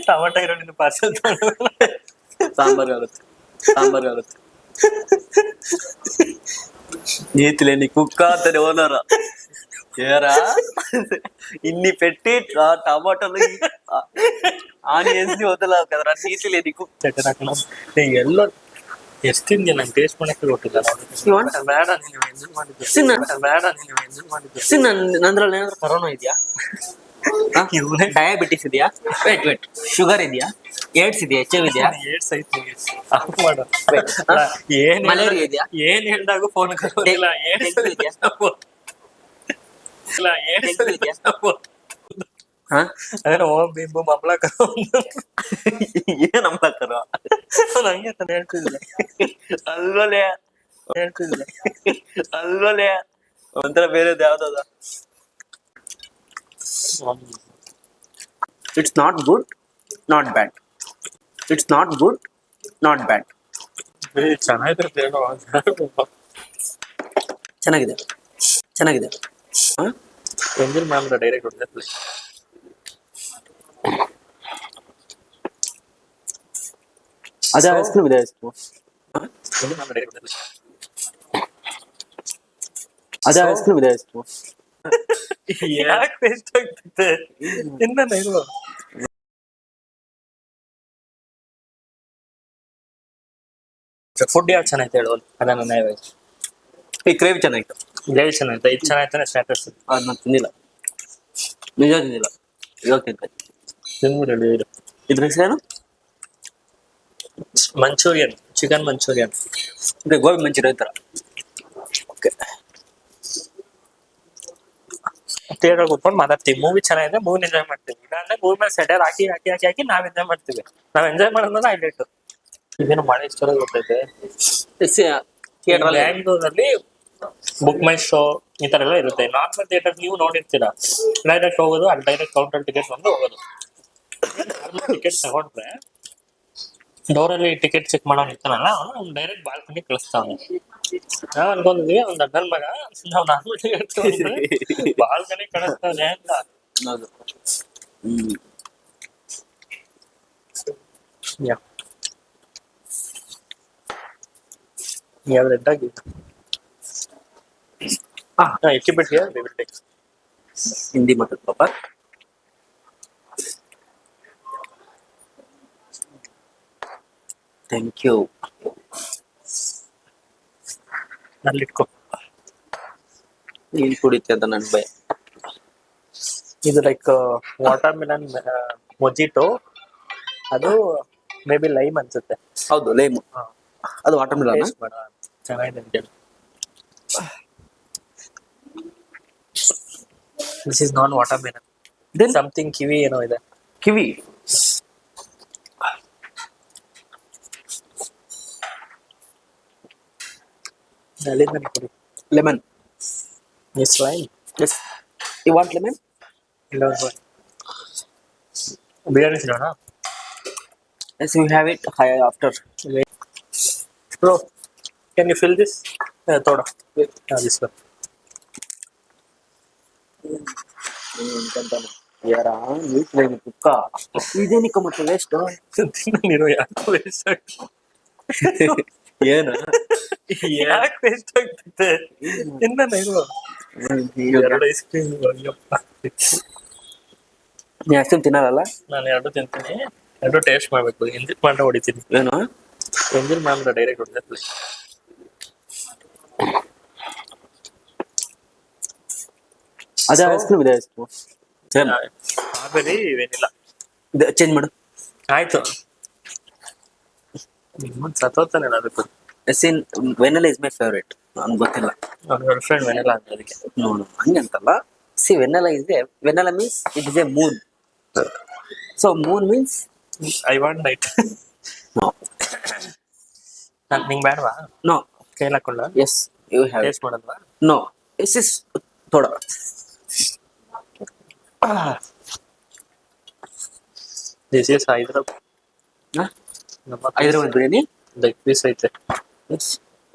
Tomato ಈರುಳ್ಳಿನ parcel sambar కావచ్చు నీతిలే నీ కుక్క అతని ఓనరా ఏరా ఇన్ని పెట్టి టమాటాలు ಆನಿಯನ್ಸ್ ವದಲಾವ್ ಕದರ ನೀತಿಲೇ నీ కుక్క ಎಲ್ಲ ಎಷ್ಟು ತಿಂದೆ ನಂಗೆ ಟೇಸ್ಟ್ ಮಾಡಕ್ಕೆ ಗೊತ್ತಿಲ್ಲ ಬೇಡ ನೀನು ಎಂಜಾಯ್ ಮಾಡಿದ್ದೆ ಬೇಡ ನೀನು ಎಂಜಾಯ್ ಮಾಡಿದ್ದೆ ನಂದ್ರಲ್ಲಿ ಏನಾದ್ರು ಕರೋನಾ ಇದೆಯಾ ಡಯಾಬಿಟಿಸ್ ಇದೆಯಾ ವೇಟ್ ಶುಗರ್ ಇದೆಯಾ ಏಡ್ಸ್ ಇದೆಯಾ HIV ಇದೆಯಾ ಏಡ್ಸ್ ಐತಿ ಮಾಡು ಏನ್ ಮಲೇರಿಯಾ ಇದೆಯಾ ಏನ್ ಹೇಳ್ದಾಗೂ ಫೋನ್ ಕರೋದಿಲ್ಲ ಏಡ್ಸ್ ಇದೆಯಾ ಇಲ್ಲ ಏಡ್ಸ್ ಇದೆಯಾ ಹಾ ಅದೇ ಓಂ ಬಿಂಬು ಮಮ್ಲ ಕರೋ ಏನ್ ಅಮ್ಲ ಕರೋ ನಂಗೆ ತಾನೆ ಹೇಳ್ತಿದ್ದಿಲ್ಲ ಅಲ್ವಲೇ ಹೇಳ್ತಿದ್ದಿಲ್ಲ ಅಲ್ವಲೇ ಒಂಥರ ಬೇರೆದು ಯಾವ್ದದ it's not good not bad it's not good not ಬ್ಯಾಡ್ ಚೆನ್ನಾಗಿರುತ್ತೆ ಚೆನ್ನಾಗಿದೆ ಚೆನ್ನಾಗಿದೆ ಎಂಜಿಲ್ ಮ್ಯಾಮ್ ಡೈರೆಕ್ಟ್ ಹೊಡೆದ ಅದೇ ಐಸ್ ಕ್ರೀಮ್ ಇದೆ ಐಸ್ ಎಂಜಿಲ್ ಮ್ಯಾಮ್ ಡೈರೆಕ್ಟ್ ಹೊಡೆದ ಅದೇ ಐಸ್ ಕ್ರೀಮ್ ಇದೆ ಐಸ್ ಯಾಕೆ ವೇಸ್ಟ್ ಆಗ್ತದೆ ಇನ್ನ ಇದು ಫುಡ್ ಯಾವ್ದು ಚೆನ್ನಾಯ್ತು ಹೇಳು ಅದನ್ನ ನ್ಯಾಯವಾಗಿ ಈ ಕ್ರೇವ್ ಚೆನ್ನಾಗಿತ್ತು ಗ್ರೇವಿ ಚೆನ್ನಾಯ್ತು ಇದು ಚೆನ್ನಾಯ್ತಾನೆ ಸ್ಟಾರ್ಟರ್ಸ್ ಅದು ನಾನು ತಿಂದಿಲ್ಲ ನಿಜ ತಿಂದಿಲ್ಲ ಇವಾಗ ತಿಂತೆ ತಿಂದ್ಬಿಡಿ ಇದು ಇದ್ರ ಹೆಸರೇನು ಮಂಚೂರಿಯನ್ ಚಿಕನ್ ಮಂಚೂರಿಯನ್ ಅಂದ್ರೆ ಗೋಬಿ ಮಂಚೂರಿ ಥರ ಓಕೆ ಥಿಯೇಟರ್ ಕೂತ್ಕೊಂಡು ಮಾತಾಡ್ತೀವಿ ಮೂವಿ ಚೆನ್ನಾಗಿದೆ ಮೂವಿ ಎಂಜಾಯ್ ಮಾಡ್ತೀವಿ ಇಲ್ಲಾಂದ್ರೆ ಮೂವಿ ಮೇಲೆ ಸೆಟರ್ ಹಾಕಿ ನಾವ್ ಎಂಜಾಯ್ ಮಾಡ್ತೀವಿ ನಾವ್ ಎಂಜಾಯ್ ಮಾಡೋದನ್ನ ಹೈಲೈಟ್ ಇದೇನು ಮಳೆ ಇಷ್ಟ ಗೊತ್ತೈತೆ ಥಿಯೇಟರ್ ಬ್ಯಾಂಗ್ಳೂರಲ್ಲಿ ಬುಕ್ ಮೈ ಶೋ ಈ ತರ ಎಲ್ಲ ಇರುತ್ತೆ ನಾರ್ಮಲ್ ಥಿಯೇಟರ್ ನೀವು ನೋಡಿರ್ತೀರಾ ಡೈರೆಕ್ಟ್ ಹೋಗೋದು ಅಲ್ಲಿ ಡೈರೆಕ್ಟ್ ಕೌಂಟರ್ ಟಿಕೆಟ್ ಬಂದು ಹೋಗೋದು ಟಿಕೆಟ್ ತಗೊಂಡ್ರೆ ಡೋರಲ್ಲಿ ಟಿಕೆಟ್ ಚೆಕ್ ಮಾಡೋನ್ ಇರ್ತಾನಲ್ಲ ಅವ್ನು ಡೈರೆಕ್ಟ್ ಬಾಲ್ಕನಿ ಕಳಿಸ್ತಾವನು ನಾವ್ ಅನ್ಕೊಂಡಿದೀವಿ ಒಂದ್ ಅಡ್ಡನ್ ಮಗ ನಾವ್ ನಾರ್ಮಲ್ ಟಿಕೆಟ್ ತಗೊಂಡ್ರೆ ಬಾಲ್ಕನಿ ಕಳಿಸ್ತಾವನೆ ಅಂತ ಯಾವ್ದು ರೆಡ್ಡಾಗಿ equipment here we will take Hindi ಮತ್ತು ಪಾಪ ಥ್ಯಾಂಕ್ ಯು ಅಲ್ಲಿಟ್ಕೋ ನೀನ್ ಕುಡಿತೆ ಅಂತ ನನ್ ಭಯ ಇದು ಲೈಕ್ ವಾಟರ್ ಮಿಲನ್ ಮೊಜಿಟೋ ಅದು ಮೇ ಬಿ ಲೈಮ್ ಅನ್ಸುತ್ತೆ ಹೌದು ಲೈಮ್ ಅದು ವಾಟರ್ ಮಿಲನ್ ಟೇಸ್ಟ್ ಮಾಡ ಚೆನ್ನಾಗಿದೆ ಅಂತ ಹೇಳಿ ದಿಸ್ ಇಸ್ ನಾನ್ watermelon Then something kiwi ಏನೋ ಇದೆ ಕಿವಿ ಅಲ್ಲಿಂದ ಕುಡಿ lemon yes lime yes you want lemon ಇಲ್ಲ ಬಿರಿಯಾನಿ ತಿನ್ನೋಣ yes you have it hi after bro can you fill this ತೋಡ ದಿಸ್ ಒನ್ ಯಾರ ನೀಟ್ ಲೈನ್ ಕುಕ್ಕ ಇದೇನಿಕ್ಕ ಮತ್ತೆ ವೇಸ್ಟ್ ತಿನ್ನೋ ಯಾಕೆ ವೇಸ್ಟ್ ಆಗ್ತದೆ ಏನು ಯಾಕೆ ವೇಸ್ಟ್ ಆಗ್ತದೆ ತಿನ್ನ ಎರಡು ಐಸ್ ಕ್ರೀಮ್ ನೀ ಐಸ್ ಕ್ರೀಮ್ ತಿನ್ನಲ್ಲ ನಾನು ಎರಡು ತಿಂತೀನಿ ಎರಡು ಟೇಸ್ಟ್ ಮಾಡ್ಬೇಕು ಎಂಜಿಲ್ ಮಾಡ ಹೊಡಿತೀನಿ ಏನು ಎಂಜಿಲ್ ಮ್ಯಾಮ್ ಡೈರೆಕ್ಟ್ ಹೊಡೆದ ಅದೇ ಐಸ್ ಕ್ರೀಮ್ ಇದೆ ಐಸ್ ಕ್ರೀಮ್ ಸೇಮ್ ಸ್ಟ್ರಾಬೆರಿ ಇವೇನಿಲ್ಲ ಚೇಂಜ್ ಮಾಡು ಆಯ್ತು ಸತ್ತೋತಾನೆ ಅದಕ್ಕೆ ಎಸಿನ್ ವೆನಿಲಾ ಇಸ್ ಮೈ ಫೇವ್ರೇಟ್ ನನ್ಗೆ ಗೊತ್ತಿಲ್ಲ ನನ್ನ ಗರ್ಲ್ ಫ್ರೆಂಡ್ ವೆನಿಲ್ಲ ಅಂತ ಅದಕ್ಕೆ ನೋಡು ಹಂಗೆ ಅಂತಲ್ಲ see vanilla means it is a moon so moon means I want night no ನಿಂಗೆ ಬೇಡವಾ ನೋ ಕೈಲಿ ಹಾಕೊಂಡ ಎಸ್ ಯು ಹ್ಯಾವ್ ಟೇಸ್ಟ್ ಮಾಡೋದ್ವಾ ನೋ ಇಸ್ ಇಸ್ ಥೋಡಾ this is Hyderabad Hyderabad biryani leg piece ಐತೆ yes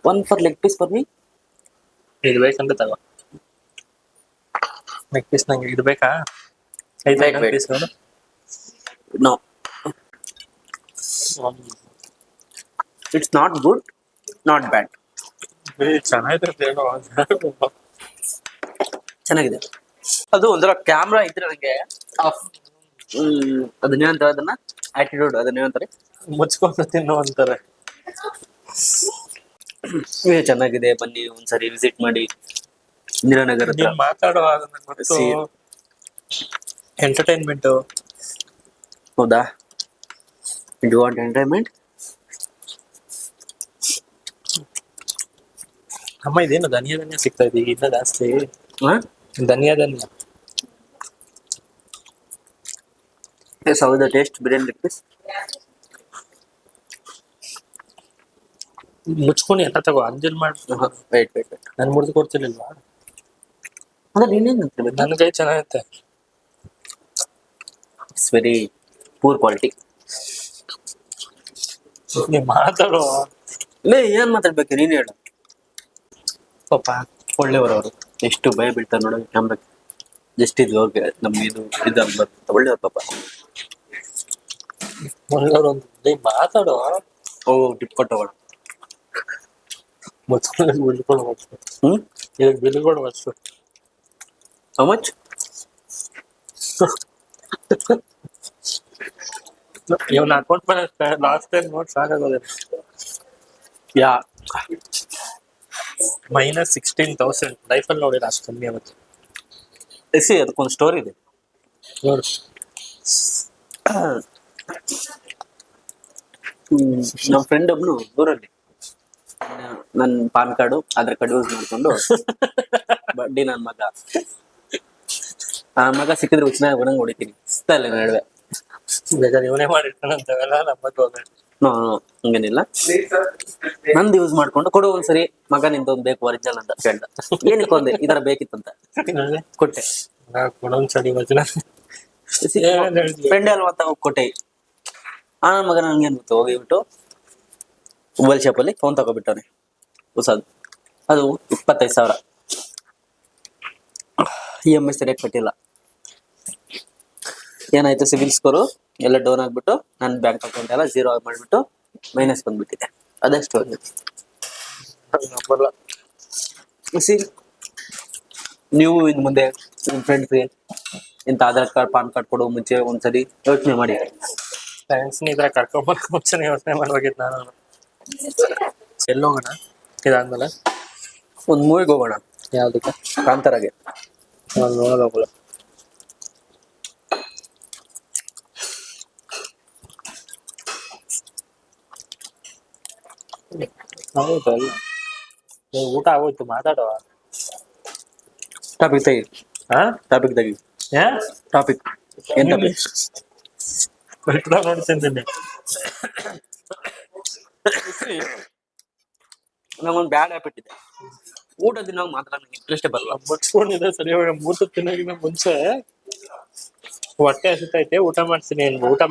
one for leg piece for me ಇದು ಬೇಕಂದ್ರೆ ತಗೋ ಲೆಗ್ ಪೀಸ್ ನಂಗೆ ಇದು ಬೇಕಾ ಐತೆ ಬೇಕು. ಪೀಸ್ ನೋಡು no, it's not good, not bad. ಚೆನ್ನಾಗಿದೆ ಏನೋ. ಚೆನ್ನಾಗಿದೆ. ಅದು ಒಂಥರ ಕ್ಯಾಮ್ರಾ ಇದ್ರೆ ನನಗೆ ಆಫ್ ಅದನ್ನೇನಂತಾರೆ ಅದನ್ನ, ಆಟಿಟ್ಯೂಡ್ ಅದನ್ನೇನಂತಾರೆ, ಮುಚ್ಕೊಂಡು ತಿನ್ನೋ ಅಂತಾರೆ. ಚೆನ್ನಾಗಿದೆ, ಬನ್ನಿ ಒಂದ್ಸರಿ ವಿಸಿಟ್ ಮಾಡಿ ಇಂದಿರಾನಗರ ಹತ್ರ. ನೀನ್ ಮಾತಾಡುವಾಗ ಎಂಟರ್ಟೈನ್ಮೆಂಟ್. ಹೌದಾ, ಡು ವಾಂಟ್ ಎಂಟರ್ಟೈನ್ಮೆಂಟ್? ಅಮ್ಮ ಇದೇನು ಧನಿಯ ಸಿಗ್ತಾ ಇದೆ ಈಗ ಇನ್ನ ಜಾಸ್ತಿ. ಹಾ, ಧನಿಯ yes, how the taste biryani like this? ಮುಚ್ಕೊಂಡು ಎಲ್ಲ ತಗೋ ಅಂಜಲ್ ಮಾಡಿ. wait. ನಾನು ಮುರಿದು ಕೊಡ್ತಿರ್ಲಿಲ್ವಾ? ಅಂದ್ರೆ ನೀನೇನು ಅಂತಿರ್ಬೇಕು? ನನ್ನ ಕೈ ಚೆನ್ನಾಗೈತೆ. It's very poor quality. ನೀ ಮಾತಾಡೋ. ಏನ್ ಮಾತಾಡ್ಬೇಕು ನೀನ್ ಹೇಳು. ಪಾಪ ಒಳ್ಳೆಯವರು, ಎಷ್ಟು ಭಯ ಬೀಳ್ತಾರೆ ನೋಡ ಕ್ಯಾಮ್ರಾಕ್ಕೆ. ಜಸ್ಟ್ ಇದು ಅವ್ರಿಗೆ ನಮ್ಗೆ ಇದು ಬರ್ತ ಒಳ್ಳೆಯವ್ರು ಪಾಪ. ನೀ ಮಾತಾಡೋ. ಓ ಟಿಪ್ ಕೊಟ್ಟವಳ. ಮುಚ್ಕೊಂಡು ಬಿಲ್ಕೊಂಡು ಹೋಗ್ತು. ಈಗ ಬಿಲ್ಕೊಂಡು ಅಷ್ಟು. How much? ಇವನ್ ಅಕೌಂಟ್ ಮೇಲೆ ಲಾಸ್ಟ್ ಟೈಮ್ ನೋಡಿ ಸಾಕಾಗೋದೇನು. ಯಾ -16,000 ಲೈಫಲ್ಲಿ ನೋಡಿಲ್ಲ ಅಷ್ಟು ಕಮ್ಮಿ ಆಗುತ್ತೆ. ಎಸಿ ಅದಕ್ಕೊಂದು ಸ್ಟೋರಿ ಇದೆ ನೋಡು. ನಮ್ಮ ಫ್ರೆಂಡ್ ಒಬ್ನು ಊರಲ್ಲಿ ನನ್ನ PAN card Aadhaar card use ಮಾಡ್ಕೊಂಡು ಬಡ್ಡಿ ನನ್ನ ಮಗ ಸಿಕ್ಕಿದ್ರೆ ಹುಚ್ಚಿನಾಗ ಬಂದಂಗೆ ಹೊಡಿತೀನಿ ಇಲ್ಲ ನಡುವೆ. ಬೇಕಾದ್ರೆ ಇವನೇ ಮಾಡಿರ್ತಾನಂತವೆಲ್ಲ ನಮ್ಮದು ಹಂಗೇನಿಲ್ಲ. ನಂದು ಯೂಸ್ ಮಾಡ್ಕೊಂಡು ಕೊಡು ಒಂದ್ಸರಿ, ಮಗ ನಿಂದೊಂದು ಬೇಕು ಒರಿಜಿನಲ್ ಅಂತ ಫ್ರೆಂಡ್. ಏನಕ್ಕೆ ಒಂದೇ ಈ ತರ ಬೇಕಿತ್ತಂತ ಕೊಟ್ಟೆ. ಕೊಡೊಂದ್ಸರಿ ವಚನ ಫ್ರೆಂಡ್ ಅಲ್ವಾ ಅಂತ ಹೋಗಿ ಕೊಟ್ಟೆ. ಆ ಮಗ ನನ್ಗೇನ್ ಗೊತ್ತು, ಹೋಗಿಬಿಟ್ಟು ಮೊಬೈಲ್ ಶಾಪಲ್ಲಿ ಫೋನ್ ತಗೋಬಿಟ್ಟವನೆ ಹೊಸದು. ಅದು 25,000. EMI ಸರಿಯಾಗಿ ಕಟ್ಟಿಲ್ಲ. ಏನಾಯ್ತು, ಸಿವಿಲ್ ಸ್ಕೋರು ಎಲ್ಲ ಡೌನ್ ಆಗ್ಬಿಟ್ಟು ನನ್ನ ಬ್ಯಾಂಕ್ ಅಕೌಂಟ್ ಎಲ್ಲ ಝೀರೋ ಮಾಡಿಬಿಟ್ಟು ಮೈನಸ್ ಬಂದ್ಬಿಟ್ಟಿದೆ. ಅದಷ್ಟು ನೀವು ಇನ್ನು ಮುಂದೆ ನಿಮ್ಮ ಫ್ರೆಂಡ್ಸ್ಗೆ ಇಂಥ ಆಧಾರ್ ಕಾರ್ಡ್ ಪಾನ್ ಕಾರ್ಡ್ ಕೊಡೋ ಮುಂಚೆ ಒಂದ್ಸರಿ ಯೋಚನೆ ಮಾಡಿ. ಫ್ರೆಂಡ್ಸ್ನ ಇದ್ರ ಕರ್ಕೊಂಬರ್ಕ ಮುಂಚೆನೇ ಯೋಚನೆ ಮಾಡ್ಬೇಕಿತ್ತು ನಾನು. ಎಲ್ಲೋಗೋಣ ಇದಾದ್ಮೇಲೆ? ಒಂದು ಮೂವಿಗೆ ಹೋಗೋಣ. ಯಾವ್ದಕ್ಕೆ? ಕಾಂತಾರಾಗೆ. ನಾನು ನೋಡೋಲ್ಲ. ಹೌದಲ್ಲ, ಊಟ ಆಗೋಯ್ತು, ಮಾತಾಡುವ. ಟಾಪಿಕ್ ತೆಗಿ. ಟಾಪಿಕ್ ತೆಗಿ. ಟಾಪಿಕ್ ಏನ್ ಟಾಪಿಕ್? ನೋಡಿ ತಿಂತೀನಿ. ನಂಗೊಂದು ಬ್ಯಾಡ್ ಹ್ಯಾಬಿಟ್ ಇದೆ, ಊಟ ದಿನ ಮಾತ್ರ ನಂಗೆ ಇಂಟ್ರೆಸ್ಟೇ ಬರಲ್ಲ. ಬಡ್ಸ್ಕೊಂಡಿದೆ ಸರಿಯಾಗಿ. ಮೂರು ತಿನ್ನೋಗಿನ ಮುಂಚೆ ಹೊಟ್ಟೆ ಹಸಿತೈತೆ, ಊಟ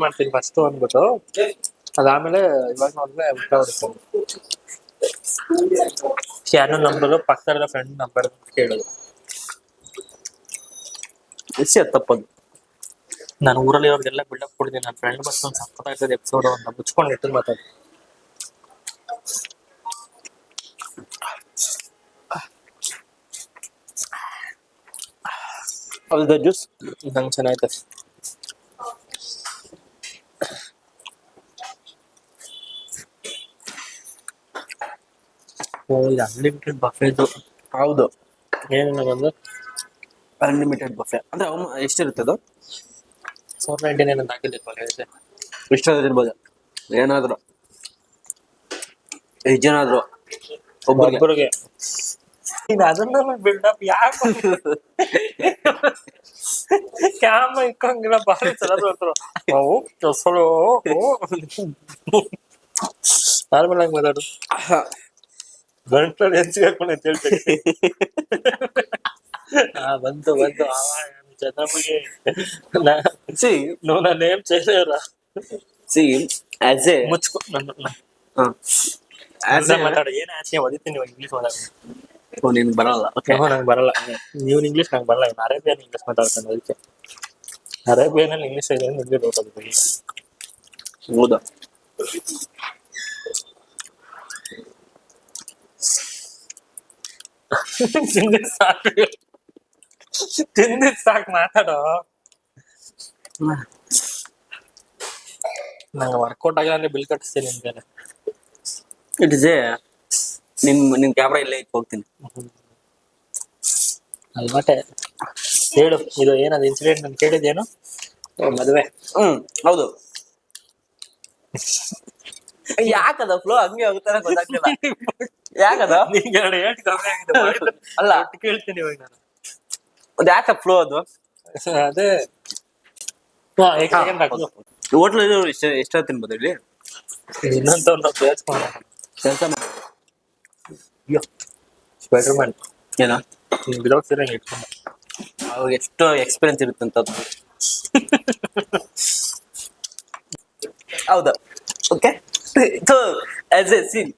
ಮಾಡ್ತೀನಿ ಫಸ್ಟ್ ಅಂದ್ಬಿಟ್ಟು, ಅದಾದ್ಮೇಲೆ ಇವಾಗ ನೋಡಿದ್ರೆ ಊಟ ಹೊಡಿತೀನಿ. ಯಾರು ನಂಬರು ಪಕ್ಕದ ಫ್ರೆಂಡ್ ನಂಬರ್ ಕೇಳೋದು. ಎಷ್ಟೇ ತಪ್ಪದು. ನಾನು ಊರಲ್ಲಿ ಅವ್ರಿಗೆಲ್ಲ ಬಿಲ್ಡಪ್ ಕೊಡ್ತೀನಿ. ನನ್ನ ಫ್ರೆಂಡ್ ಬಸ್ ಒಂದು ಸಕ್ಕತ್ತಾಗ್ತದೆ ಎಪಿಸೋಡ್ ಅಂತ ಮುಚ್ಕೊಂಡು ಇಟ್ಟು ಮಾತಾಡಿ. ಹೌದಾ ಜ್ಯೂಸ್ ನಂಗೆ ಚೆನ್ನಾಯ್ತದೆ. ಓ, ಇದು ಅನ್ಲಿಮಿಟೆಡ್ ಬಫೆದು. ಹೌದು, ಏನಿಲ್ಲ ಬಂದು ಅನ್ಲಿಮಿಟೆಡ್ ಬಫೆ ಅಂದ್ರೆ ಎಷ್ಟಿರುತ್ತೆ ಅದು? 499 ಅಂತ ಹಾಕಿದ್ದೆ. ಇಷ್ಟಾದ್ರೂ ಇರ್ಬೋದು, ಏನಾದ್ರು 8 ಜನ ಆದ್ರು ಒಬ್ಬರಿಗೆ. ಇದು ಅದನ್ನ ಬಿಲ್ಡಪ್ ಯಾಕೆ ಕ್ಯಾಮ ಇಕ್ಕಂಗಿಲ್ಲ, ಬಾರಿ ಚಲೋ ಅವು ಸೊಸಳು ನಾರ್ಮಲ್ ಆಗಿ ಮಾತಾಡು. ಗಂಟಲು ಹೆಂಚಿಗೆ ಹಾಕೊಂಡು ಅಂತ ಹೇಳ್ತೇನೆ. ಬಂತು ಜನಮಗೆ ನನ್ನ ನೇಮ್ ಚೇಂಜ್. ಸಿ ಆಸ್ ಎ ಮುಚ್ಕೊ ಮಾತಾಡ. ಏನ್ ಆಚೆ ಹೊಡಿತೀನಿ ಇಂಗ್ಲೀಷ್ ಮಾತಾಡ. ನಿನ್ಗೆ ಬರಲ್ಲ? ನಂಗೆ ಬರಲ್ಲ. ನೀವು ಇಂಗ್ಲೀಷ್ ನಂಗೆ ಬರಲ್ಲ. ಅರೇಬಿಯನ್ ಇಂಗ್ಲೀಷ್ ಮಾತಾಡ್ತಾನೆ ಅದಕ್ಕೆ. ಅರೇಬಿಯನಲ್ಲಿ ಇಂಗ್ಲಿಷ್ ಇದೆ ನಿಮಗೆ ಗೊತ್ತಾಗುತ್ತೆ. ಹೌದಾ? ತಿಂದಿದ್ ಸಾಕು ತಿಂದಿದ್ ಸಾಕು ಮಾತಾಡೋ. ನಂಗೆ ವರ್ಕೌಟ್ ಆಗಿಲ್ಲ ಅಂದ್ರೆ ಬಿಲ್ ಕಟ್ಟಿಸ್ತೀನಿ ನಿಮ್ಗೆ. ಇಟ್ ಇಸ್ ಎ ನಿಮ್ ಕ್ಯಾಮ್ರಾ ಇಲ್ಲೇ ಇಟ್ಟು ಹೋಗ್ತೀನಿ. ಅಲ್ವಾಟೆ ಹೇಳು, ಇದು ಏನದು ಇನ್ಸಿಡೆಂಟ್ ಅಂತ ಕೇಳಿದ್ದೇನು? ಮದುವೆ. ಹೌದು. ಯಾಕದ ಫ್ಲೋ ಹಂಗೆ ಹೋಗ್ತಾನೆ ಗೊತ್ತಾಗ್ತಿಲ್ಲ. ಯಾಕದ ನಿಂಗೆ ಎರಡು ಏಟ್ ಕಮ್ಮಿ ಆಗಿದೆ. ಅಲ್ಲ ಕೇಳ್ತೀನಿ ಇವಾಗ ನಾನು. ಅದು ಯಾಕ ಫ್ಲೋ ಅದು? ಅದೇ ಹೋಟ್ಲ್ ಎಷ್ಟ ತಿನ್ಬೋದು ಇಲ್ಲಿ? ಇನ್ನೊಂದು ಒಂದು ಪ್ಲೇಸ್ ಮಾಡೋಣ. ಕೆಲಸ ಅಯ್ಯೋ ಸ್ಪೈಡರ್ ಮ್ಯಾನ್ ಏನ ವಿದೌಟ್ ಸೀರಿಂಗ್ ಇಟ್ಕೊಂಡು ಅವ್ರಿಗೆ ಎಷ್ಟು ಎಕ್ಸ್ಪೀರಿಯನ್ಸ್ ಇರುತ್ತಂತ. ಹೌದಾ? ಓಕೆ. ಆಸ್ ಎ ಸೀನ್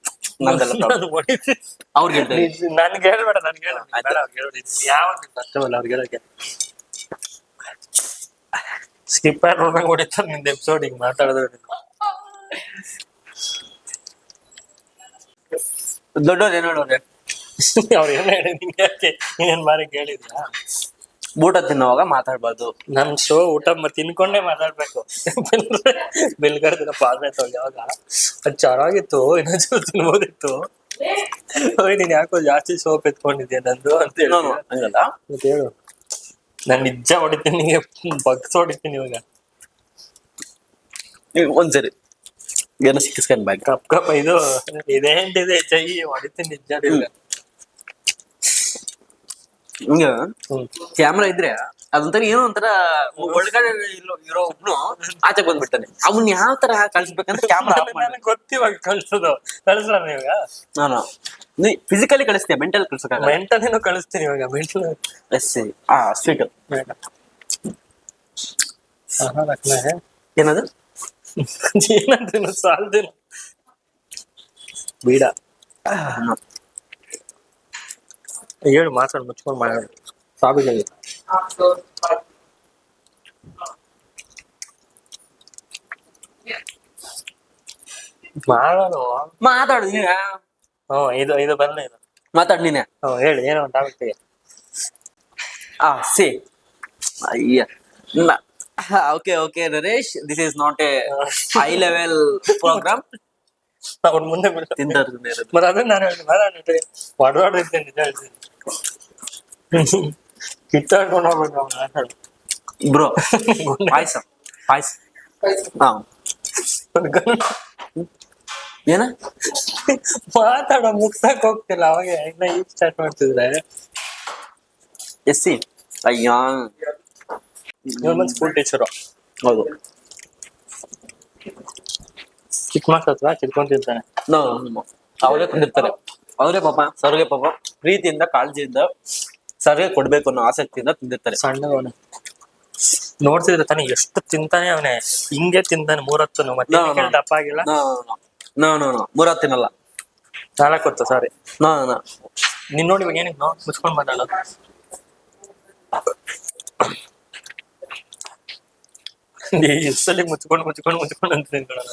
ಅವ್ರಿಗೆ ಹೇಳ್ತಾರೆ. ನನ್ಗೆ ಹೇಳ್ಬೇಡ, ನನ್ಗೆ ಹೇಳ ಯಾವ ಕಷ್ಟವಲ್ಲ ಅವ್ರಿಗೆ ಹೇಳಕ್ಕೆ. ಸ್ಕಿಪ್ ನೋಡಂಗ್ ಹೊಡಿತಾರೆ ನಿಂದ ಎಪಿಸೋಡ್ ಹಿಂಗ್ ಮಾತಾಡಿದ್ರೆ. ದೊಡ್ಡವ್ರು ಏನ್ ನೋಡೋರೆ ಅವ್ರು ಏನ್ ಹೇಳಿ ನಿಂಗೆ ಯಾಕೆ ನೀನೇನ್ ಬಾರಿ ಕೇಳಿದ್ಯಾ? ಊಟ ತಿನ್ನುವಾಗ ಮಾತಾಡ್ಬಾರ್ದು. ನಮ್ ಶೋ ಊಟ ತಿನ್ಕೊಂಡೇ ಮಾತಾಡ್ಬೇಕು. ಬಿಲ್ ಕರ್ದಿನ ಪಾಲ್ಮೆ ಯಾವಾಗ ಅದ್ ಚೆನ್ನಾಗಿತ್ತು, ಇನ್ನೊಂದು ತಿನ್ಬೋದಿತ್ತು. ನೀನ್ ಯಾಕೋ ಜಾಸ್ತಿ ಸೋಪ್ ಎತ್ಕೊಂಡಿದ್ಯಾ ನಂದು ಅಂತ ಹೇಳಿ ಹಂಗಲ್ಲ ಮತ್ತೆ ಹೇಳು. ನಾನ್ ನಿಜ ಹೊಡಿತೀನಿ, ನಿಂಗೆ ಬಗ್ಸ್ ಹೊಡಿತೀನಿ ಇವಾಗ. ಒಂದ್ಸರಿ ಏನೋ ಸಿಕ್ಕಿಸ್ಕೊಂಡ್ ಬ್ಯಾಗ್ ಕಪ್ ಕಪ್ ಇದು ಇದೇಂಟಿದೆ ಚೈ ಹೊಡಿತೀನಿ ನಿಜ. ಹಿಂಗ ಕ್ಯಾಮ್ರಾ ಇದ್ರೆ ಅದೊಂಥರ ಏನೋ ಒಂಥರ ಒಳಗಡೆ ಇರೋ ಒಬ್ನು ಆಚೆ ಬಂದ್ಬಿಡ್ತಾನೆ. ಅವನ್ ಯಾವ ತರ ಕಳ್ಸ್ಬೇಕಂತ ಕ್ಯಾಮ್ರಾ ಗೊತ್ತಿವಾಗ ಕಳ್ಸೋದು. ಕಳ್ಸಲ್ಲ ಇವಾಗ ನಾನು ಫಿಸಿಕಲಿ ಕಳಿಸ್ತೀಯ, ಮೆಂಟಲ್ ಕಳ್ಸಕ? ಮೆಂಟಲ್ ಕಳಿಸ್ತೀನಿ ಇವಾಗ. ಮೆಂಟಲ್ ಸ್ವೀಟ್ ಏನದು ಏನಂತ ಸಾಲ್ದೇನು ಬೀಡ ಹೇಳು, ಮಾತಾಡ್ ಮುಚ್ಕೊಂಡ್ ಮಾಡೋಣ. ಸಾವಿಗೆ ಮಾಡೋಣ. ಮಾತಾಡು ನೀನ. ಇದು ಇದು ಬಂದ ಇದು ಮಾತಾಡ್ ನೀನೆ. ಹೇಳಿ ಏನೋ ಒಂದು ಟಾಪಿಕ್ಗೆ. ಸಿ ಅಯ್ಯ okay okay Naresh, this is not a high level program. ಅವ್ರ ಮುಂದೆ ತಿಂತಾರೆ ಮತ್ತೆ ಅದನ್ನ ನಾನು ಹೇಳ್ತೀನಿ. ಹೊಡೆದಾಡಿರ್ತೇನೆ ನಿಜ ಹೇಳ್ತೀನಿ. ಕಿತ್ತಾಡ್ಕೊಂಡು ಹೋಗ್ಬೇಕು ಅವ್ನು ಮಾತಾಡು ಬ್ರೋ. ಪಾಯ್ಸ ಪಾಯ್ಸ ಏನ ಮಾತಾಡೋ ಮುಗ್ಸಕ್ ಹೋಗ್ತಿಲ್ಲ ಅವಾಗ ಇನ್ನ ಈಗ ಸ್ಟಾರ್ಟ್ ಮಾಡ್ತಿದ್ರೆ. ಎಸ್ಸಿ ಅಯ್ಯ ಇವನ್ ಸ್ಕೂಲ್ ಟೀಚರು. ಹೌದು. ಚಿಕ್ಕ ಮಕ್ಳ ಹತ್ರ ಕಿತ್ಕೊಂತಿರ್ತಾನೆ. ಅವರೇ ತಂದಿರ್ತಾರೆ. ಅವರೇ ಪಾಪ ಸರ್ಗೆ ಪಾಪ ಪ್ರೀತಿಯಿಂದ ಕಾಳಜಿಯಿಂದ ಸರ್ಗೆ ಕೊಡ್ಬೇಕು ಅನ್ನೋ ಆಸಕ್ತಿಯಿಂದ ತಿಂದಿರ್ತಾರೆ. ಸಣ್ಣವನು ನೋಡ್ತಿದ್ರೆ ತಾನೆ ಎಷ್ಟು ತಿಂತಾನೆ ಅವನೇ. ಹಿಂಗೆ ತಿಂತಾನೆ 3 ಹೊತ್ತು. ಮತ್ತೆ ದಪ್ಪ ಆಗಿಲ್ಲ. ಮೂರ ತಿನ್ನಲ್ಲ, 4 ಹೊತ್ತು. ಸಾರಿ ನೀನ್ ನೋಡಿ ಇವಾಗ ಏನಿಗೆ ಮುಚ್ಕೊಂಡ್ ಮಾತಾಡೋ. ಎಷ್ಟಲ್ಲಿ ಮುಚ್ಕೊಂಡು ಮುಚ್ಕೊಂಡು ಮುಚ್ಕೊಂಡು ಅಂತ ತಿನ್ಕೊಳ್ಳೋಣ.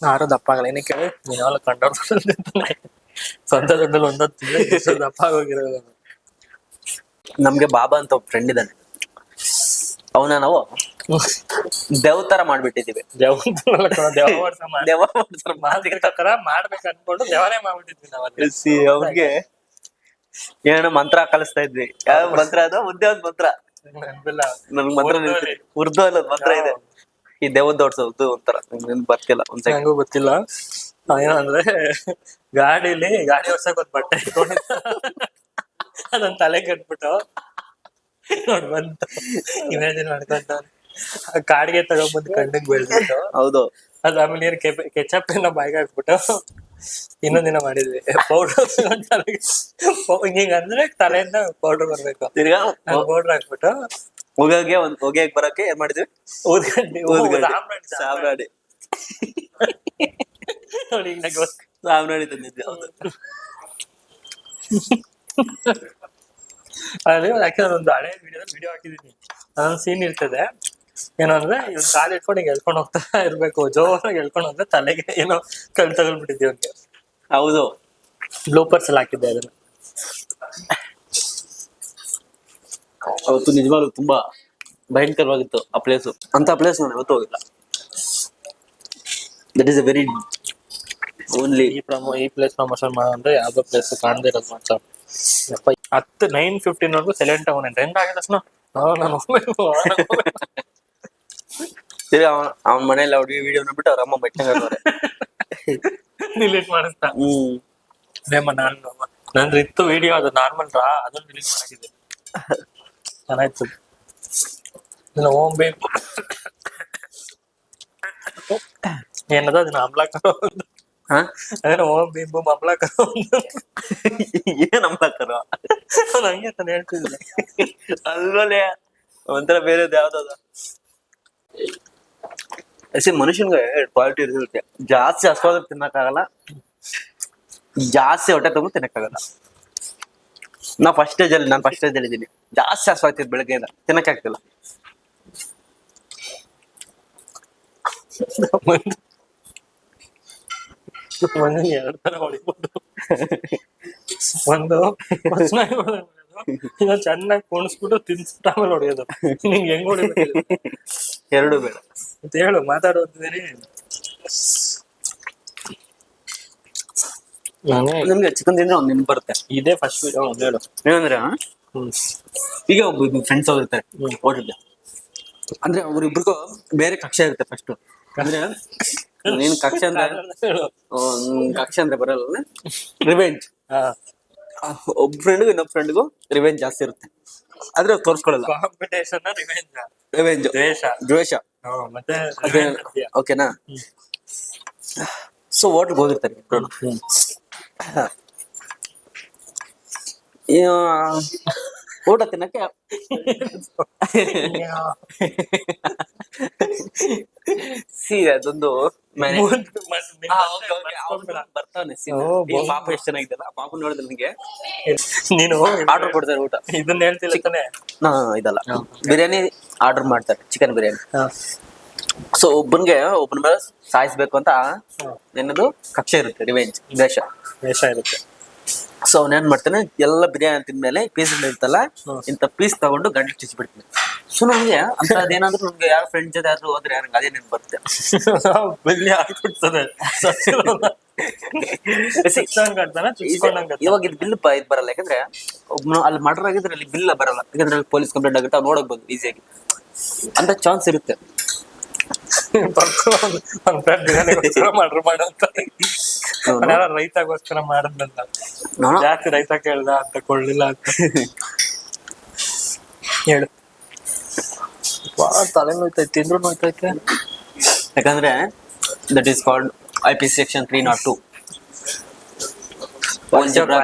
ಯಾರು ದಪ್ಪ ಆಗಲ್ಲ. ಏನಕ್ಕೆ ಕೇಳಿ, ನೀನ್ ಯಾವಾಗ ಕಂಡವ್ರು ತಿಂತಾನೆ. ಸ್ವಂತ ದುಡ್ಡಲ್ಲಿ ಒಂದೊತ್ತು ತಿಂದ್ರೆ ದಪ್ಪ ಆಗೋಗಿರೋದು. ನಮ್ಗೆ ಬಾಬಾ ಅಂತ ಒಬ್ಬ ಫ್ರೆಂಡ್ ಇದ್ದಾನೆ. ಅವನ ನಾವು ದೇವ್ ತರ ಮಾಡ್ಬಿಟ್ಟಿದೀವಿ. ದೇವ ತರ ಮಾಡ್ಬೇಕು ಅನ್ಕೊಂಡು ದೇವರೇ ಮಾಡ್ಬಿಟ್ಟಿದ್ವಿ ನಾವು. ಅವ್ರಿಗೆ ಏನೋ ಮಂತ್ರ ಕಲಿಸ್ತಾ ಇದ್ವಿ. ಯಾವ ಮಂತ್ರ ಅದು? ಒಂದೇ ಒಂದ್ ಮಂತ್ರ ನನ್ಗೆ ಮಂತ್ರ ಉರ್ದು ಅನ್ನೋದ್ ಮಂತ್ರ ಇದೆ. ಈ ದೇವದ್ ದೊಡ್ಸೋದು ಒಂಥರ ಬರ್ತಿಲ್ಲ. ನಂಗೂ ಗೊತ್ತಿಲ್ಲ. ಏನಂದ್ರೆ ಗಾಡಿ ಹೊಸಕ್ ಒಂದ್ ಬಟ್ಟೆ ಇಟ್ಕೊಂಡಿದ್ದ, ಅದೊಂದ್ ತಲೆ ಕಟ್ಬಿಟ್ಟು ನೋಡ್ ಬಂತು ಇಮ್ಯಾಜಿನ್ ಮಾಡ್ಕೊಂತ ಕಾಡಿಗೆ ತಗೊಂಡ್ಬಂದು ಕಣ್ಣಿಗೆ ಬೆಳ್ಬಿಟ್ಟು. ಹೌದು. ಅದ್ ಆಮೇಲೆ ನೀರ್ ಕೆಚಪ್ ಎಲ್ಲ ಬಾಯಿಗೆ ಹಾಕ್ಬಿಟ್ಟು ಇನ್ನೊಂದಿನ ಮಾಡಿದ್ವಿ. ಪೌಡರ್ ಹಿಂಗ ಅಂದ್ರೆ ತಲೆಯಿಂದ ಪೌಡರ್ ಬರ್ಬೇಕು. ತಿರ್ಗಾ ಪೌಡರ್ ಹಾಕ್ಬಿಟ್ಟು ಹೊಗೆ ಬರಕ್ಕೆ ಏನ್ ಮಾಡಿದ್ವಿ? ಸಾಮ್ರಾಣಿ ಸಾಮ್ರಾಣಿ ತಂದಿದ್ವಿ. ಹೌದು. ಅದೇ ಯಾಕಂದ್ರೆ ಒಂದು ಹಳೆ ವಿಡಿಯೋ ಹಾಕಿದೀನಿ. ಅದೊಂದು ಸೀನ್ ಇರ್ತದೆ. ಏನೋ ಅಂದ್ರೆ ಇವ್ನು ಕಾಲ್ ಇಟ್ಕೊಂಡು ಹಿಂಗೆ ಎಳ್ಕೊಂಡು ಹೋಗ್ತಾ ಇರ್ಬೇಕು, ಜೋರಾಗಿ ಎಳ್ಕೊಂಡು ಹೋದ್ರೆ ತಲೆಗೆ ಏನೋ ಕಣ್ ತಗೊಂಡ್ಬಿಟ್ಟಿದ್ವಿ ಅವ್ನಿಗೆ. ಹೌದು, ಬ್ಲೂಪರ್ಸ್ ಎಲ್ಲ ಹಾಕಿದ್ದೆ ಅದನ್ನ. ಅವತ್ತು ನಿಜವಾಗ್ಲೂ ತುಂಬಾ ಭಯಂಕರವಾಗಿತ್ತು ಆ ಪ್ಲೇಸು. ಅಂತ ಪ್ಲೇಸ್ ನಾನು ಯಾವತ್ತೂ ಹೋಗಿಲ್ಲ. That is a very only. ಈ ಪ್ಲೇಸ್ ಪ್ರಮೋಷನ್ ಮಾಡೋ ಅಂದ್ರೆ ಯಾವ್ದೋ ಪ್ಲೇಸ್ ಕಾಣದೇ ಇರೋದು ಮಾತ್ರ. 9:15 ವರೆಗೂ ಸೈಲೆಂಟ್ ಅವನೇ. ಟೆಂಟ್ ಆಗಿದ ತಕ್ಷಣ ನಾನು ಹೋಗ್ಬೇಕು. ಸರಿ, ಅವನ ಮನೇಲಿ ಅವ್ರಿಗೆ ವಿಡಿಯೋ ನೋಡ್ಬಿಟ್ಟು ಅವ್ರ ಅಮ್ಮ ಮೆಟ್ಟಂಗವ್ರೆ ಡಿಲೀಟ್ ಮಾಡಿಸ್ತಾ. ನಂದು ಇತ್ತು ವಿಡಿಯೋ, ಅದು ನಾರ್ಮಲ್ ಅದನ್ನ ಡಿಲೀಟ್ ಮಾಡಿದ್ದೆ. ಚೆನ್ನಾಯ್ತು. ಹೋಗ್ಬೇಕು ಏನದ ಅದನ್ನ ಅಮ್ಲಾಕರ ಅದೇನೋ ಓಂ ಬೀಮ್ ಬೂಮ್ ಅಮ್ಲಾಕರ ಏನ್ ಅಮ್ಲಾಕರ ಹಂಗೆ ತಾನು ಹೇಳ್ತಿದ್ದೆ. ಅಲ್ವಲ್ಲೇ ಒಂಥರ ಬೇರೆದ್ ಯಾವ್ದದ. ಮನುಷ್ಯನ್ಗೆ ಕ್ವಾಲಿಟಿ ಇರುತ್ತೆ. ಜಾಸ್ತಿ ಹಸ್ವಾದ ತಿನ್ನಕ್ಕಾಗಲ್ಲ, ಜಾಸ್ತಿ ಹೊಟ್ಟೆ ತುಂಬ ತಿನ್ನಕ್ಕಾಗಲ್ಲ. ನಾನು ಫಸ್ಟ್ ಸ್ಟೇಜ್ ಅಲ್ಲಿ ಇದ್ದೀನಿ. ಜಾಸ್ತಿ ಹಸ್ವಾಗ್ತಿದ್ ಬೆಳಗ್ಗೆಯಿಂದ ತಿನ್ನಕ್ಕೆ ಆಗ್ತಿಲ್ಲ. ಎರಡು ತರ ಹೊಡಿಬೋದು. ಒಂದು ಈಗ ಚೆನ್ನಾಗಿ ಕುಣಿಸ್ಬಿಟ್ಟು ತಿನ್ಸ್ಬಿಟ್ಟು ಆಮೇಲೆ ಹೊಡಿಯೋದು. ನಿಂಗೆ ಹೆಂಗ್ ಹೊಡಿಬೇಕು? ಎರಡು ಬೇಡ ಅಂತ ಹೇಳು, ಮಾತಾಡೋದಿದ್ದೀನಿ. ನಮ್ಗೆ ಚಿಕನ್ ತಿಂದ್ರೆ ಒಂದ್ ನೆನಪು ಬರುತ್ತೆ. ಇದೇ ಫಸ್ಟ್ ವಿಡಿಯೋ ಹೇಳು. ಏನಂದ್ರೆ ಈಗ ಒಬ್ಬ ಫ್ರೆಂಡ್ಸ್ ಹೋಗಿರ್ತಾರೆ ಹೋಟೆಲ್ಗೆ. ಅಂದ್ರೆ ಅವ್ರಿಬ್ರಿಗೂ ಬೇರೆ ಕಕ್ಷೆ ಇರುತ್ತೆ. ಫಸ್ಟ್ ಅಂದ್ರೆ ನೀನ್ ಕಕ್ಷೆ ಅಂದ್ರೆ ಬರಲ್ಲ, ರಿವೆಂಜ್. ಒಬ್ಬ ಫ್ರೆಂಡ್ಗೂ ಇನ್ನೊಬ್ಬ ಫ್ರೆಂಡ್ಗೂ ರಿವೆಂಜ್ ಜಾಸ್ತಿ ಇರುತ್ತೆ. ಆದ್ರೆ ತೋರ್ಸ್ಕೊಳಲ್ಲ. ಕಾಂಪಿಟೇಷನ್ ರಿವೆಂಜ್ ದ್ವೇಷ. ಮತ್ತೆ ಓಕೆನಾ? ಸೊ ಹೋಟ್ಲ್ಗೆ ಹೋಗಿರ್ತಾರೆ. ಊಟ ತಿನ್ನಕ್ಕೆ ಅದೊಂದು ಬರ್ತಾನೆ. ಪಾಪ ಎಷ್ಟು ಚೆನ್ನಾಗಿದ್ದಲ್ಲ, ಪಾಪ ನೋಡಿದ್ರೆ ನನಗೆ ನೀನು ಆರ್ಡರ್ ಕೊಡ್ತಾರೆ ಊಟ. ಇದನ್ನ ಹೇಳ್ತಿಲ್ಲ ತಾನೆ? ಇದಲ್ಲ, ಬಿರಿಯಾನಿ ಆರ್ಡರ್ ಮಾಡ್ತಾರೆ, ಚಿಕನ್ ಬಿರಿಯಾನಿ. ಸೊ ಒಬ್ಬನ ಮೇಲೆ ಸಾಯಿಸ್ಬೇಕು ಅಂತ ಏನದು ಕಕ್ಷೆ ಇರುತ್ತೆ, ರಿವೆಂಜ್, ದ್ವೇಷ ಇರುತ್ತೆ. ಸೊ ಅವನೇನ್ ಮಾಡ್ತಾನೆ, ಎಲ್ಲ ಬಿರಿಯಾನಿ ತಿಂದ್ಮೇಲೆ ಪೀಸ್ ಇರ್ತಲ್ಲ, ಇಂತ ಪೀಸ್ ತಗೊಂಡು ಗಂಟೆ ಚುಚ್ಚಿಬಿಡ್ತಾನೆ. ಸೊ ನನಗೆ ಅಂತ ಅದೇನಾದ್ರು ನಮ್ಗೆ ಯಾರು ಫ್ರೆಂಡ್ ಜೊತೆ ಯಾರು ಹೋದ್ರೆ ನಂಗೆ ಅದೇ ನೆನ್ಪು ಬರುತ್ತೆ. ಇವಾಗ ಇದು ಬಿಲ್ ಇದು ಬರಲ್ಲ, ಯಾಕಂದ್ರೆ ಒಬ್ನು ಅಲ್ಲಿ ಮರ್ಡರ್ ಆಗಿದ್ರೆ ಅಲ್ಲಿ ಬಿಲ್ ಬರಲ್ಲ, ಯಾಕಂದ್ರೆ ಅಲ್ಲಿ ಪೊಲೀಸ್ ಕಂಪ್ಲೇಂಟ್ ಆಗುತ್ತೆ, ಅವ್ರು ನೋಡಬಹುದು ಈಸಿಯಾಗಿ. ಅಂತ ಚಾನ್ಸ್ ಇರುತ್ತೆ. ರೈತಾಗೋಸ್ಕರ ಮಾಡದಂತ ಯಾಕೆ ರೈತ ಕೇಳ್ದ ಅಂತ ಕೊಳ್ಳಿಲ್ಲ ಅಂತ ಹೇಳು. ತಲೆ ನೋಯ್ತೈತೆ, ತಿಂದ್ರು ನೋಯ್ತೈತೆ. ಯಾಕಂದ್ರೆ that is called IPC section 302. Algebra,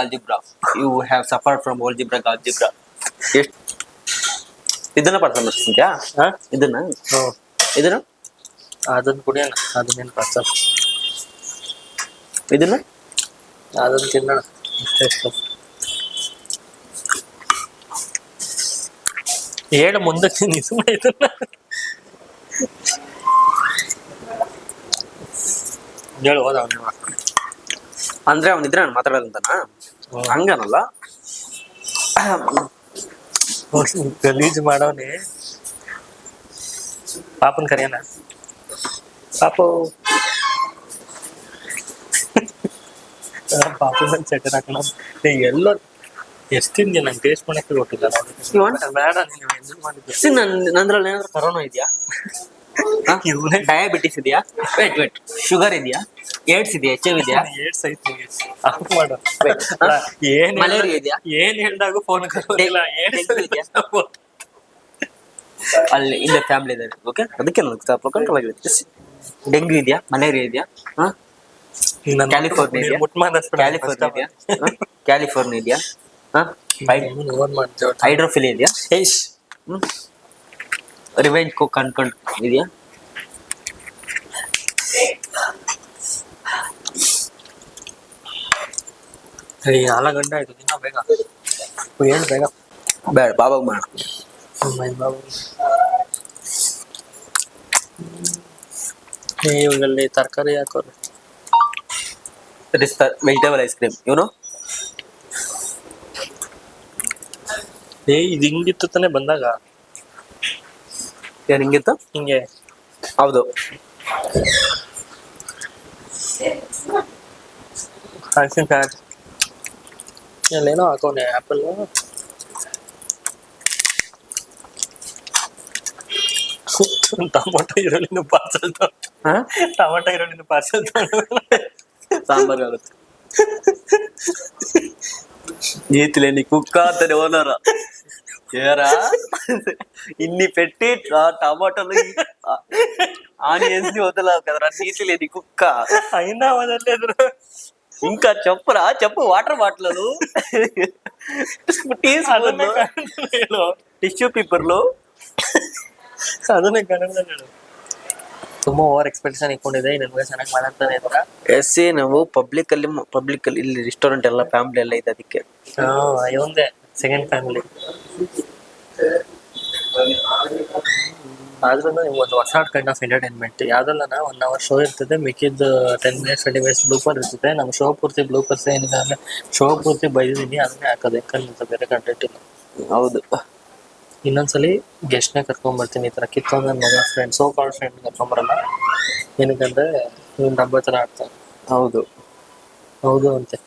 algebra. You have suffered from algebra. ಇದನ್ನ ಪಡ್ಸಲ್ಲ ಅಂತ್ಯಾ? ಇದನ್ನ ಅದನ್ನ ಕುಡಿಯೋಣ, ಅದನ್ನೇನು ಪಡ್ಸಲ್ಲ. ಇದನ್ನ ಅದನ್ನ ತಿನ್ನೋಣ ಎಷ್ಟು. ಹೇಳು ಮುಂದೆ ತಿನ್ನಿ, ಸುಮ್ಮನೆ ಇದನ್ನ ಹೇಳು. ಹೋದ ಅಂದ್ರೆ ಅವನಿದ್ರೆ ನಾನು ಮಾತಾಡಲ್ಲ ಅಂತಾನ? ಹಂಗನಲ್ಲ, ಗಲೀಜ್ ಮಾಡೋನೆ. ಪಾಪನ್ ಕರಿಯೋಣ. ಪಾಪು ಪಾಪನ ಚಟರ್ ಹಾಕೋಣ. ಎಲ್ಲೋ ಎಷ್ಟು ತಿಂದ್ಯಾ? ನಂಗೆ ಟೇಸ್ಟ್ ಮಾಡಕ್ಕೆ ಗೊತ್ತಿಲ್ಲ. ಬೇಡ, ನೀನು ಎಂಜಾಯ್ ಮಾಡಿದ್ದೆ. ನಂದ್ರಲ್ಲಿ ಏನಾದ್ರು ಕರೋನಾ ಇದೆಯಾ? ಡಯಾಬಿಟಿಸ್ ಇದೆಯಾ? ವೇಟ್ ಶುಗರ್ ಇದೆಯಾ? ಏಡ್ಸ್ ಇದೆಯಾ? HIV ಇದೆಯಾ? ಏಡ್ಸ್ ಐತಿ, ಆಫ್ ಮಾಡು. ಏನ್ ಮಲೇರಿಯಾ ಇದೆಯಾ? ಏನ್ ಹೇಳ್ದಾಗೂ ಫೋನ್ ಕರೋದಿಲ್ಲ. ಅಲ್ಲಿ ಇಲ್ಲ ಫ್ಯಾಮಿಲಿ ಇದೆ. ಓಕೆ, ಅದಕ್ಕೆ ನನಗೆ ಕಂಟ್ರೋಲ್ ಆಗಿದೆ. ಡೆಂಗ್ಯೂ ಇದೆಯಾ? ಮಲೇರಿಯಾ ಇದೆಯಾ? ಕ್ಯಾಲಿಫೋರ್ನಿಯಾ ಇದೆಯಾ? ಹೈಡ್ರೋಫಿಲಿ ಇದೆಯಾ? ರಿವೆಂಜ್ ಕುಕ್ ಅನ್ಕೊಂಡು ಇದೆಯಾ? ನಾಲ್ಕು ಗಂಟೆ ಆಯ್ತು, ದಿನ ಬೇಗ. ಏನು ಬೇಗ ಬೇಡ ಬಾಬಾಗ್ ಮಾಡ. ಬಾಬು ಇವುಗಳಲ್ಲಿ ತರಕಾರಿ ಹಾಕೋರು. ವೆಜಿಟೇಬಲ್ ಐಸ್ ಕ್ರೀಮ್ ಇವನು. ಇದು ಹಿಂಗಿತ್ತು ತಾನೆ ಬಂದಾಗ. ಏನ್ ಹಿಂಗಿತ್ತು? ಹಿಂಗೆ ಹೌದು. ಅಲ್ಲೇನೋ ಹಾಕೋನೆ ಆಪಲ್. ಟೊಮೊಟೊ ಈರುಳ್ಳಿನ ಪಾರ್ಸಲ್ ಟೊಮೊಟೊ ಈರುಳ್ಳಿನ ಪಾರ್ಸಲ್ ಸಾಂಬಾರ್ ಆಗುತ್ತೆ. ఈతిలే నీ కుక్క అతని ఓనర్ ఏరా ఇన్ని పెట్టి టమాటాలు ఆనియన్స్ ని వదలవు కదరా నీతిలే నీ కుక్క. అయినా వదలలేదు. ఇంకా చెప్పురా చెప్పు. Water bottle, teaspoon, tissue ಪೇಪರ್ಲು ಅದನ್ನೇ ಕನ್ನಡ ತುಂಬಾ ಓವರ್ ಎಕ್ಸ್ಪೆಕ್ಟೇಷನ್ ಇಟ್ಕೊಂಡಿದೆ. ನಿಮ್ಗೆ ಚೆನ್ನಾಗಿ ಮಾತಾಡ್ತಾನೆ ಇದ್ರ. ಎಸ್ ನಾವು ಪಬ್ಲಿಕ್ ಅಲ್ಲಿ ಇಲ್ಲಿ ರೆಸ್ಟೋರೆಂಟ್ ಎಲ್ಲ ಫ್ಯಾಮಿಲಿ ಎಲ್ಲ ಇದೆ ಅದಕ್ಕೆ. ಇವಂದೇ ಸೆಕೆಂಡ್ ಫ್ಯಾಮಿಲಿ. ಆದ್ರೂ ಒಂದು ಹೊಸ ಕೈಂಡ್ ಆಫ್ ಎಂಟರ್ಟೈನ್ಮೆಂಟ್. ಯಾವ್ದಲ್ಲ 1 hour ಶೋ ಇರ್ತದೆ, ಮಿಕ್ಕಿದ್ದು 10 minutes 20 minutes ಬ್ಲೂಪರ್ ಇರ್ತದೆ. ನಮ್ಮ ಶೋ ಪೂರ್ತಿ ಬ್ಲೂಪರ್ಸ್ ಏನಿದೆ ಅಂದ್ರೆ ಶೋ ಪೂರ್ತಿ ಬೈದಿದ್ದೀನಿ, ಅದನ್ನೇ ಹಾಕೋದು. ಯಾಕಂದ್ರೆ ಬೇರೆ ಕಂಟೆಂಟ್ ಇಲ್ಲ. ಹೌದು. ಇನ್ನೊಂದ್ಸಲಿ ಗೆಸ್ಟ್ನೇ ಕರ್ಕೊಂಡ್ಬರ್ತೀನಿ. ಈ ತರ ಕಿತ್ತೊಂದ್ ನನ್ನ ಮಗ ಫ್ರೆಂಡ್, ಸೋ ಕಾಲ್ಡ್ ಫ್ರೆಂಡ್ ಕರ್ಕೊಂಬರಲ್ಲ. ಏನಕ್ಕಂದ್ರೆ ಇವ್ನ ಹಬ್ಬ ತರ ಆಡ್ತಾನೆ. ಹೌದು ಹೌದು ಅಂತೆ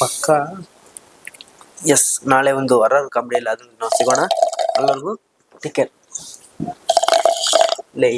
ಪಕ್ಕ. ಎಸ್, ನಾಳೆ ಒಂದು ಹರರ್ ಕಾಮಿಡಿಯಲ್ಲಿ ಆದ್ರೂ ನಾವು ಸಿಗೋಣ. ಎಲ್ಲರಿಗೂ ಟೇಕ್ ಕೇರ್. ಲೈ